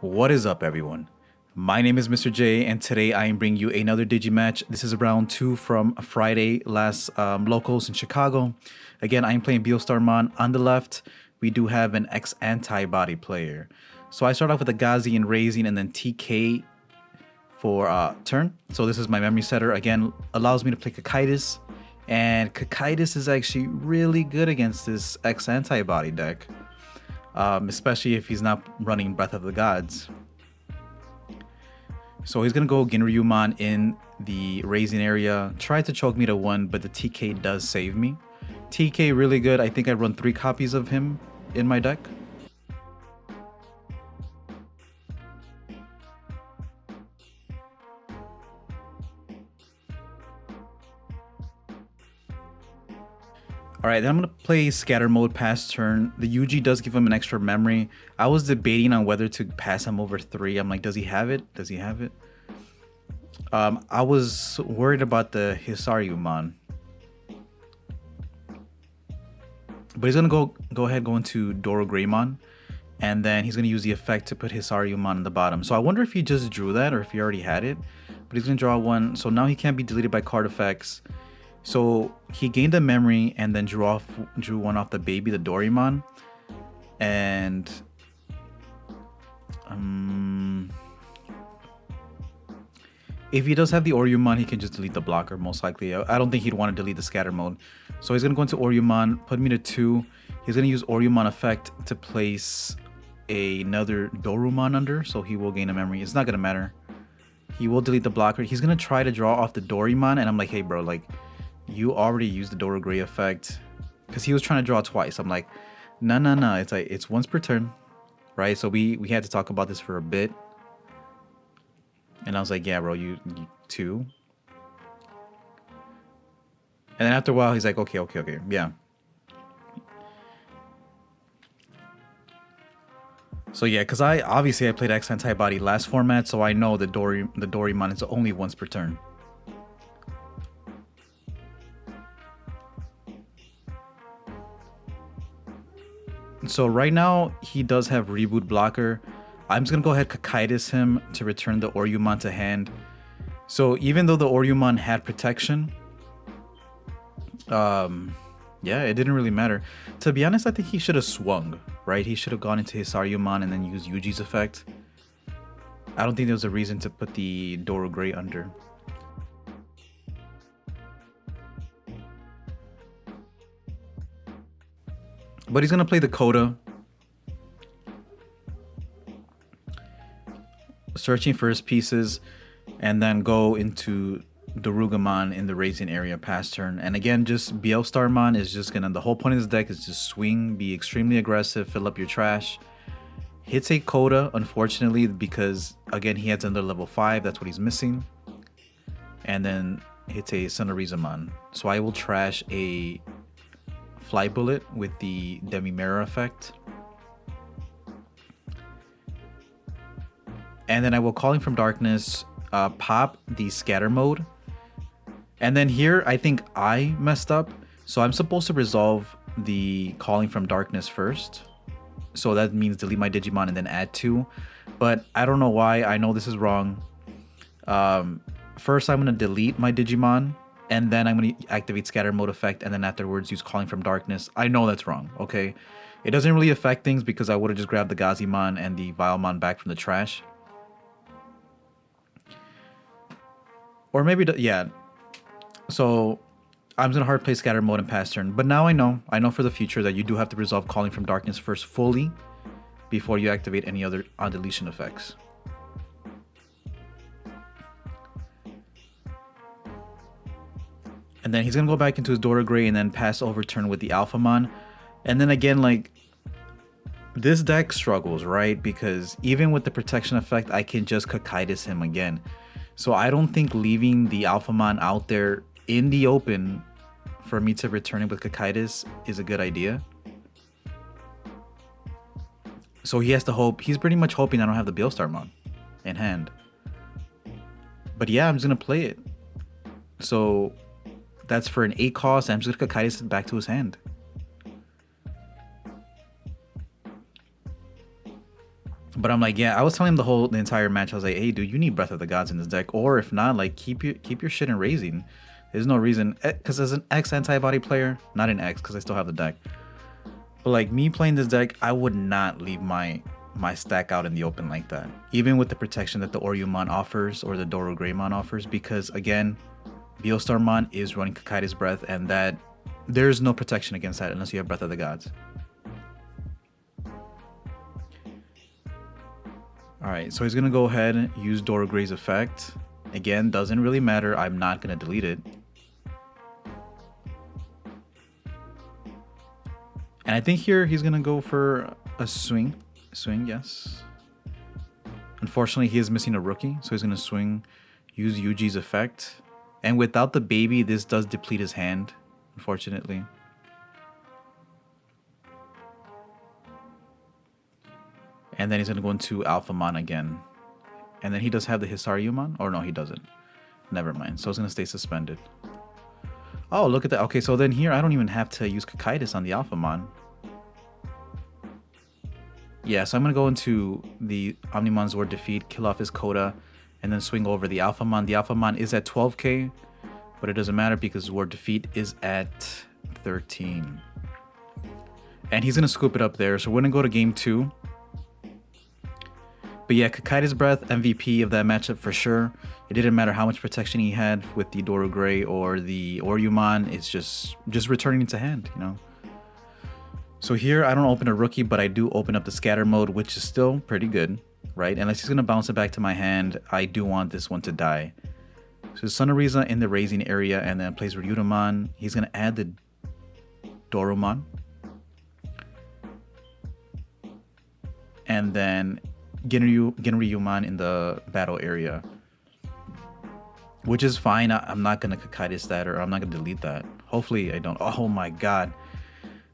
What is up, everyone? My name is Mr. J, and today I am bringing you another Digimatch. This is round 2 from Friday last locals in Chicago. Again, I am playing BeelStarmon. On the left, we do have an X-Antibody player. So I start off with a Gazi and Raising, and then TK for turn. So this is my memory setter. Again, allows me to play Cocytus, and Cocytus is actually really good against this X-Antibody deck. Especially if he's not running Breath of the Gods. So he's going to go Ginryumon in the Raising area. Tried to choke me to 1, but the TK does save me. TK really good. I think I run 3 copies of him in my deck. Alright, then I'm going to play Scatter Mode past turn. The UG does give him an extra memory. I was debating on whether to pass him over 3. I'm like, does he have it? Does he have it? I was worried about the Hisaryumon. But he's going to go ahead go into Dorogreymon. And then he's going to use the effect to put Hisaryumon on the bottom. So I wonder if he just drew that or if he already had it. But he's going to draw 1. So now he can't be deleted by card effects. So he gained a memory and then drew 1 off the baby, the Doraemon. And if he does have the Oryumon, he can just delete the blocker, most likely. I don't think he'd want to delete the scatter mode. So he's going to go into Oryumon, put me to 2. He's going to use Oryumon effect to place another Dorumon under, so he will gain a memory. It's not going to matter. He will delete the blocker. He's going to try to draw off the Doraemon, and I'm like, hey, bro, like, you already used the Dora Gray effect, because he was trying to draw twice. I'm like, no. It's like, it's once per turn, right? So we had to talk about this for a bit, and I was like, yeah, bro, you 2. And then after a while, he's like, okay, yeah. So yeah, because I played X-Antibody last format, so I know the Doraemon is only once per turn. So right now, he does have Reboot Blocker. I'm just going to go ahead Cocytus him to return the Oryumon to hand. So even though the Oryumon had protection, yeah, it didn't really matter. To be honest, I think he should have swung, right? He should have gone into Hisaryumon and then used Yuji's effect. I don't think there was a reason to put the Doro Gray under. But he's going to play the Coda. Searching for his pieces. And then go into Dorugamon in the Raising area past turn. And again, just BeelStarmon is just going to... The whole point of this deck is just swing, be extremely aggressive, fill up your trash. Hits a Coda, unfortunately, because, again, he has under level 5. That's what he's missing. And then hits a Sonorizamon. So I will trash a Fly Bullet with the Demi Mirror effect. And then I will Calling from Darkness, pop the Scatter Mode. And then here, I think I messed up. So I'm supposed to resolve the Calling from Darkness first. So that means delete my Digimon and then add 2. But I don't know why. I know this is wrong. First, I'm going to delete my Digimon. And then I'm going to activate Scatter Mode effect, and then afterwards use Calling from Darkness. I know that's wrong, okay? It doesn't really affect things because I would have just grabbed the Gazimon and the Vilemon back from the trash. Or maybe, yeah. So I'm going to hard play Scatter Mode and pass turn. But now I know for the future that you do have to resolve Calling from Darkness first fully before you activate any other on-deletion effects. And then he's going to go back into his Dora Gray and then pass over turn with the Alphamon. And then again, like, this deck struggles, right? Because even with the protection effect, I can just Cocytus him again. So I don't think leaving the Alphamon out there in the open for me to return it with Cocytus is a good idea. So he has to hope. He's pretty much hoping I don't have the BeelStarmon in hand. But yeah, I'm just going to play it. So that's for an 8 cost. I'm just going to Cocytus it back to his hand. But I'm like, yeah, I was telling him the entire match. I was like, hey, dude, you need Breath of the Gods in this deck, or if not, like keep your shit in raising. There's no reason, because as an X-Antibody player, not an X, because I still have the deck. But like me playing this deck, I would not leave my stack out in the open like that, even with the protection that the Oryumon offers or the Doro Greymon offers, because again, BeelStarmon is running Kakai's Breath, and that there's no protection against that unless you have Breath of the Gods. Alright, so he's going to go ahead and use Doro Grey's effect. Again, doesn't really matter. I'm not going to delete it. And I think here he's going to go for a swing. Swing, yes. Unfortunately, he is missing a rookie, so he's going to swing, use Yuji's effect. And without the baby, this does deplete his hand, unfortunately. And then he's going to go into Alphamon again. And then he does have the Hisaryumon. Or no, he doesn't. Never mind. So it's going to stay suspended. Oh, look at that. Okay, so then here I don't even have to use Kakaitis on the Alphamon. Yeah, so I'm going to go into the Omnimon Zord defeat, kill off his Coda, and then swing over the Alphamon. The Alphamon is at 12k, but it doesn't matter because Zord defeat is at 13. And he's going to scoop it up there. So we're going to go to game 2. But yeah, Kakai's Breath, MVP of that matchup for sure. It didn't matter how much protection he had with the Doro Grey or the Oryumon. It's just returning to hand, you know. So here, I don't open a rookie, but I do open up the scatter mode, which is still pretty good, right? Unless he's going to bounce it back to my hand, I do want this one to die. So Sunariza in the raising area, and then plays Ryudomon. He's going to add the Dorumon. And then Genryumon in the battle area, which is fine. I'm not gonna Kakaitis that, or I'm not gonna delete that. Hopefully I don't. Oh my god,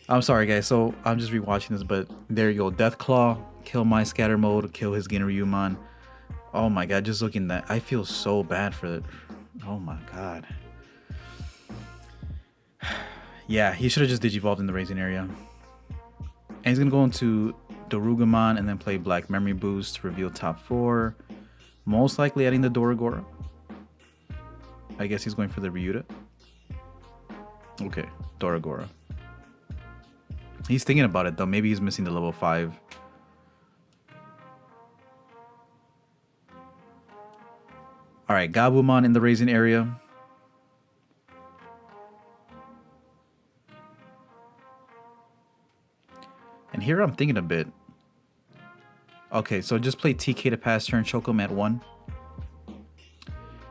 I'm sorry guys. So I'm just rewatching this, but there you go. Deathclaw, kill my scatter mode, kill his Genryumon. Oh my god, just looking at that, I feel so bad for it. Oh my god. Yeah, he should have just Digivolved in the raising area. And he's gonna go into Dorugamon and then play Black Memory Boost to reveal top 4. Most likely adding the Doragora. I guess he's going for the Ryuta. Okay, Doragora. He's thinking about it though. Maybe he's missing the level 5. Alright, Gabumon in the raising area. And here I'm thinking a bit. Okay, so just play TK to pass turn, choke him at 1.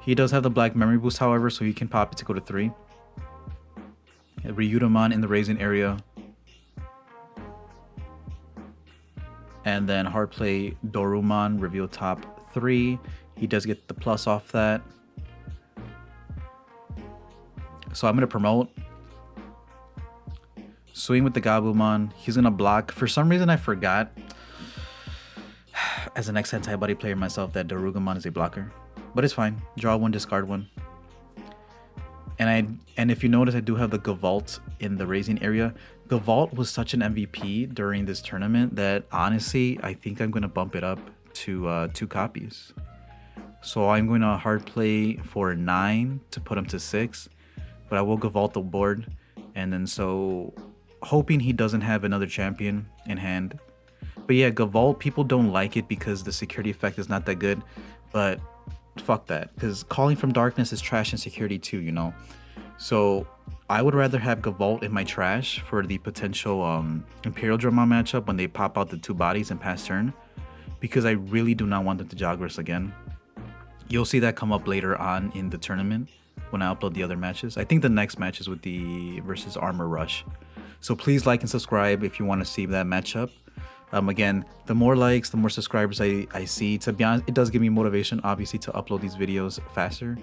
He does have the Black Memory Boost, however, so he can pop it to go to 3. Ryudomon in the raising area. And then hard play Dorumon, reveal top 3. He does get the plus off that. So I'm going to promote. Swing with the Gabumon. He's going to block. For some reason, I forgot, as an X-Antibody player myself, that Dorugamon is a blocker. But it's fine. Draw 1, discard 1. And if you notice, I do have the Gavolt in the raising area. Gavolt was such an MVP during this tournament that honestly, I think I'm going to bump it up to 2 copies. So I'm going to hard play for 9 to put him to 6. But I will Gavolt the board. And then so hoping he doesn't have another champion in hand. But yeah, Gavolt, people don't like it because the security effect is not that good. But fuck that, because Calling from Darkness is trash in security too, you know. So I would rather have Gavolt in my trash for the potential Imperial Dramon matchup when they pop out the 2 bodies and pass turn, because I really do not want them to Jagras again. You'll see that come up later on in the tournament when I upload the other matches. I think the next match is with the versus Armor Rush. So please like and subscribe if you want to see that matchup. Again, the more likes, the more subscribers I see. To be honest, it does give me motivation, obviously, to upload these videos faster.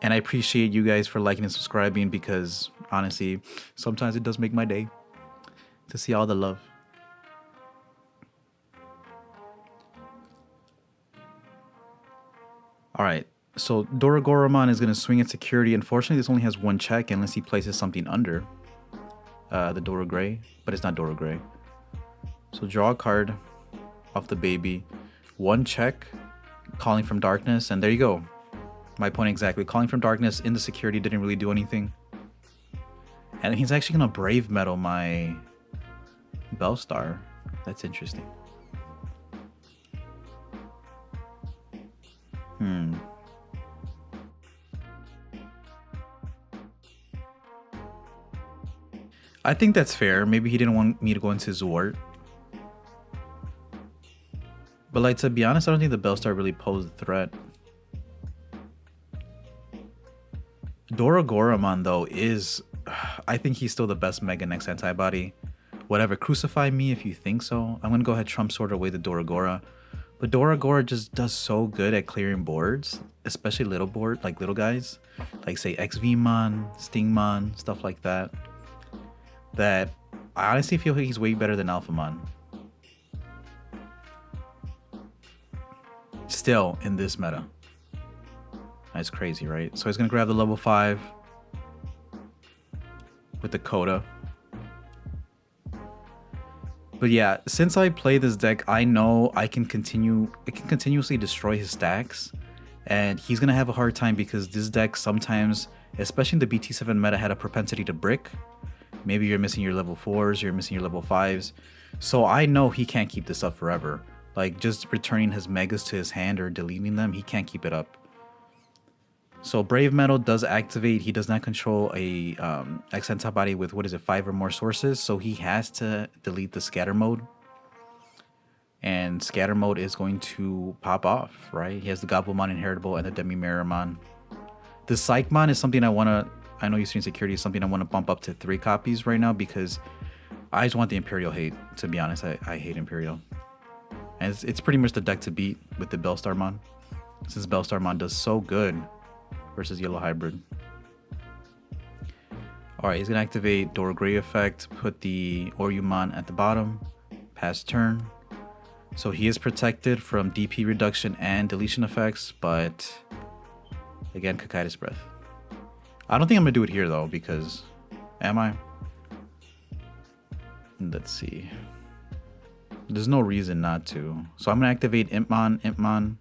And I appreciate you guys for liking and subscribing, because honestly, sometimes it does make my day to see all the love. Alright, so Doragoromon is going to swing at security. Unfortunately, this only has 1 check unless he places something under the Doro Grey, but it's not Doro Grey. So draw a card off the baby. One check, Calling from Darkness, and there you go. My point exactly. Calling from Darkness in the security didn't really do anything. And he's actually gonna Brave Metal my Bellstar. That's interesting. I think that's fair. Maybe he didn't want me to go into Zwart. But like, to be honest, I don't think the Bellstar really posed a threat. Doragoramon though is, I think he's still the best Mega X-Antibody. Whatever, crucify me if you think so. I'm gonna go ahead Trump Sword away the Doragora. But Doragora just does so good at clearing boards, especially little board, like little guys, like say XVmon, Stingmon, stuff like that. That I honestly feel like he's way better than Alphamon. Still in this meta. That's crazy, right? So he's gonna grab the level 5 with the Coda. But yeah, since I play this deck, I know I can continuously destroy his stacks, and he's gonna have a hard time because this deck sometimes, especially in the BT7 meta, had a propensity to brick. Maybe you're missing your level 4s, you're missing your level 5s. So I know he can't keep this up forever. Like, just returning his megas to his hand or deleting them, he can't keep it up. So Brave Metal does activate. He does not control a X-Antibody with, what is it, 5 or more sources. So he has to delete the Scatter Mode. And Scatter Mode is going to pop off, right? He has the Gobblemon Inheritable and the Demi-Mirrormon. The Psychmon is something I know Eastern Security is something I want to bump up to 3 copies right now because I just want the Imperial hate, to be honest. I hate Imperial. And it's pretty much the deck to beat with the BeelStarmon, since BeelStarmon does so good versus Yellow Hybrid. Alright, he's going to activate Dora Grey effect, put the Oryumon at the bottom, pass turn. So he is protected from DP reduction and deletion effects, but again, Cocytus Breath. I don't think I'm going to do it here though, because, am I? Let's see. There's no reason not to. So I'm going to activate Impmon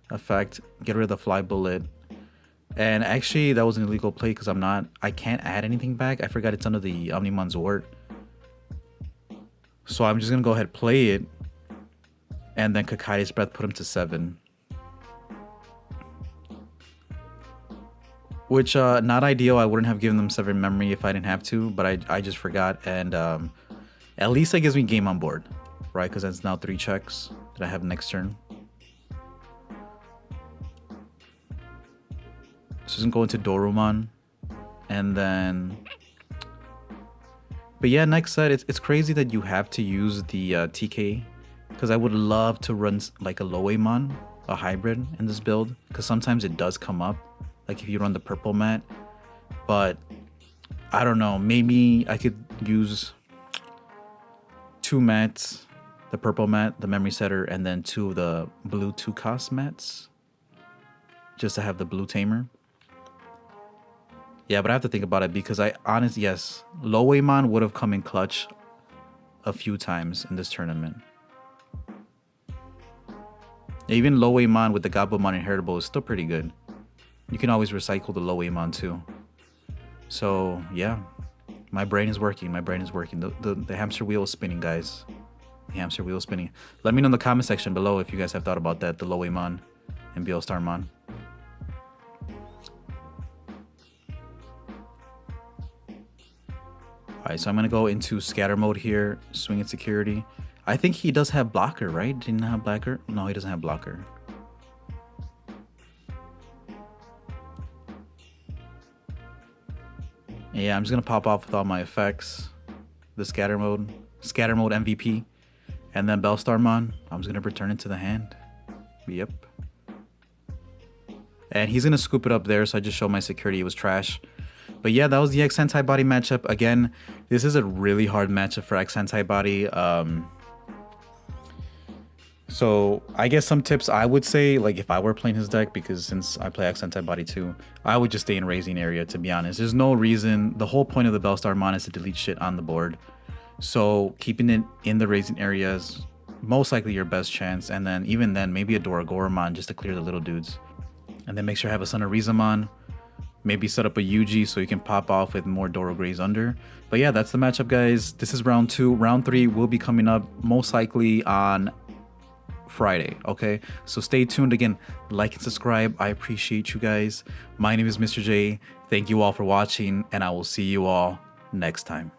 effect, get rid of the Fly Bullet. And actually, that was an illegal play because I can't add anything back. I forgot it's under the Omnimon Zwart. So I'm just going to go ahead and play it. And then Cocytus Breath, put him to 7. Which, not ideal. I wouldn't have given them 7 memory if I didn't have to. But I just forgot. And at least that gives me game on board. Right? Because that's now 3 checks that I have next turn. So it's gonna go into Dorumon, and then, but yeah, next set, it's crazy that you have to use the TK, because I would love to run like a Lowaymon, a hybrid in this build, because sometimes it does come up, like if you run the purple mat, but I don't know, maybe I could use 2 mats, the purple mat, the memory setter, and then 2 of the blue 2-cost mats, just to have the blue tamer. Yeah, but I have to think about it because yes, Lowaymon would have come in clutch a few times in this tournament. Even Lowaymon with the Gobblemon Inheritable is still pretty good. You can always recycle the Lowaymon too. So yeah, my brain is working. My brain is working. The hamster wheel is spinning, guys. The hamster wheel is spinning. Let me know in the comment section below if you guys have thought about that, the Lowaymon and BeelStarmon. Alright, so I'm going to go into scatter mode here, swing and security. I think he does have blocker, right? Didn't he have blocker? No, he doesn't have blocker. Yeah, I'm just going to pop off with all my effects. The scatter mode MVP. And then BeelStarmon, I'm just going to return it to the hand. Yep. And he's going to scoop it up there, so I just showed my security. It was trash. But yeah, that was the X-Antibody matchup. Again, this is a really hard matchup for X-Antibody. So I guess some tips I would say, like if I were playing his deck, because since I play X-Antibody too, I would just stay in raising area, to be honest. There's no reason. The whole point of the BeelStarmon is to delete shit on the board. So keeping it in the raising area is most likely your best chance. And then even then, maybe a Doragoromon just to clear the little dudes. And then make sure you have a Sonorizamon. Maybe set up a Yuji so you can pop off with more Dorograys under. But yeah, that's the matchup, guys. This is round 2. Round 3 will be coming up most likely on Friday, okay? So stay tuned. Again, like and subscribe. I appreciate you guys. My name is Mr. J. Thank you all for watching, and I will see you all next time.